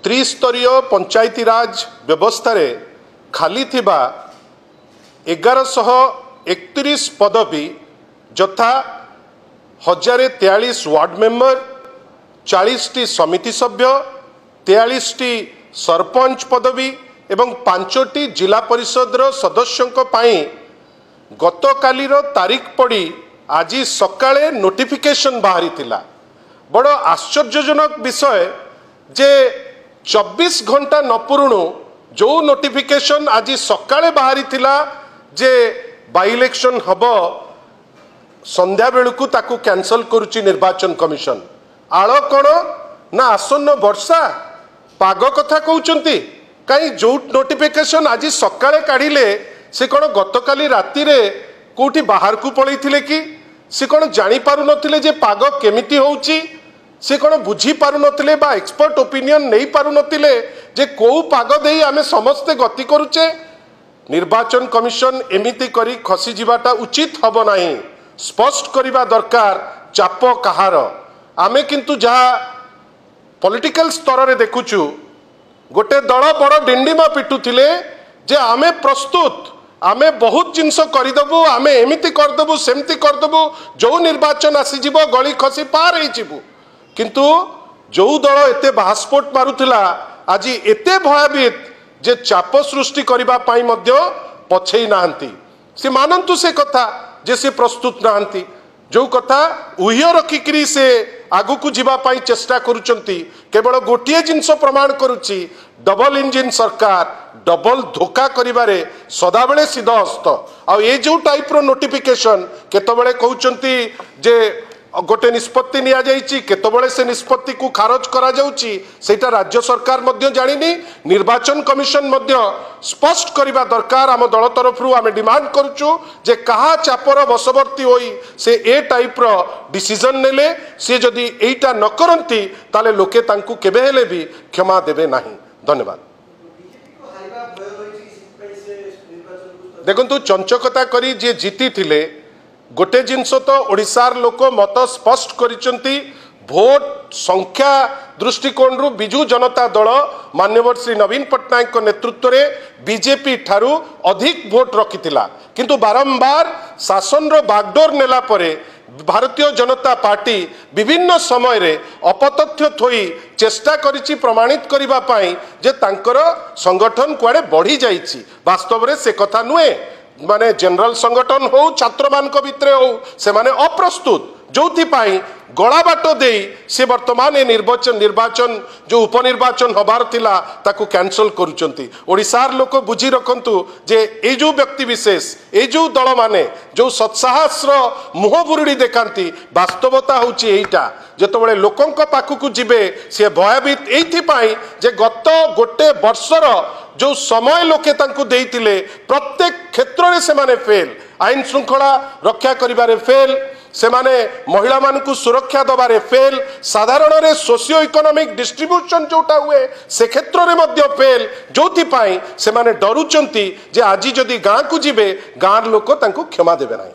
त्रिस्तरीय पंचायती राज व्यवस्था रे खाली थिबा 1131 पदवी यथा 1043 वार्ड मेंबर, 40 टी समिति सभ्य, 43 टी सरपंच पदवी एवं 5 टी जिला परिषद सदस्यों गतकालीर तारीख पड़ी आज सकाळे नोटिफिकेशन बाहरी थिला। बड़ आश्चर्यजनक विषय जे 24 घंटा न पुरुणु जो नोटिफिकेशन आज सकाळे बाहरी थिला जे बाई इलेक्शन हब संध्या बेलू ताकू कैंसल करुची निर्वाचन कमिशन। आळ कौन ना आसन्न वर्षा पाग कथा कहते कहीं जो नोटिफिकेशन आज सकाळे काढ़िले से कौन गतकाली राति रे कोठी बाहर को पलैथिले कि से कौन जानी पारु नथिले जे पाग केमिति होउची, से कौन बुझी पारु नथिले बा एक्सपर्ट ओपिनियन नहीं पारु नथिले जे को पाग देई आमे समस्ते गति करूचे। निर्वाचन कमिशन एमिति करी खसी जीवाटा उचित हब नाही, स्पष्ट करिबा दरकार चाप कहार। आमे किंतु जहा पॉलिटिकल स्तर रे देखुचु गोटे दल बड़ डिंडिमा पिटुथिले जे आमे प्रस्तुत, आमे बहुत जिनस करदेबू, आमे एमिति करदेबू सेमति करदेबू, जो निर्वाचन आसीजिब गली खसी पार होइजिबू। किंतु जो दल एते बास्फोट मारुथिला आज एते भयभीत जे चाप सृष्टि करिबा पाई मध्य पछेई नाहंती। से मानंतु से कथा जे से प्रस्तुत नाहंती, जो कथा उह्य रखिकरी से आगु को जीवा पाई चेष्टा करुचंती। केवल गोटिए जिनस प्रमाण करुची डबल इंजिन सरकार डबल धोखा करिबारे सदाबेले सिद्धहस्त। आ ये जो टाइप रो नोटिफिकेशन केतबेले कहउचंती जे गोटे निष्पत्ति निया जाइछि, केतबेले से निष्पत्ति को खारज करा जाउछि सेटा राज्य सरकार मध्य जानिनी। निर्वाचन कमिशन मध्य स्पष्ट करिबा दरकार। आम दल तरफरु आमे डिमांड करूछु जे कहा चापर बसवर्ती होई से ए टाइप रो डिसीजन नेले से जदि एटा न करंती ताले लोके तांकु केबे हेले भी क्षमा देबे नाही। धन्यवाद। देखंतु चंचकता करी जे जीती थिले गोटे जिनस तो ओडिशार लोक मत स्पष्ट करिसंती। भोट संख्या दृष्टिकोण रु बिजू जनता दल माननीय श्री नवीन पट्टनायक नेतृत्व में बीजेपी ठारू अधिक भोट रखिथिला, किंतु बारंबार शासन रो बागडोर नेला परे भारतीय जनता पार्टी विभिन्न समय रे अपतथ्य थोई चेष्टा करिछि प्रमाणित करिबा पाई जे तांकर संगठन कुआडे बढ़ी जाइछि। वास्तव रे से कथा नुए, माने जनरल संगठन हो छात्र मान भितर हो से माने अप्रस्तुत जो गला बाट दे से वर्तमान ए निर्वाचन जो उपनिर्वाचन हबार थिला ताकू कैंसल करुचंती। ओडिशार लोक बुझी रखंतु जे ए जो व्यक्ति विशेष ए जो दल माने जो सत्साहस मुह बुरुड़ी देखांती वास्तवता होची एइटा। जेतबेले लोकंक पाखकू जिबे से भयभीत एइथिपाई जे गत गोटे वर्षर जो समय लोके तांकू देइतिले प्रत्येक क्षेत्र से माने फेल, आईन श्रृंखला रक्षा करिबारे फेल, से माने महिला मानकू सुरक्षा दबारे फेल, साधारण रे सोशियो इकोनॉमिक डिस्ट्रीब्यूशन जोटा हुए से क्षेत्र रे मध्य फेल। जोथि पाई से माने डरुचंती जे आजी जदि गाँ को जिबे गाँर लोक तांकू क्षमा देबे नाही।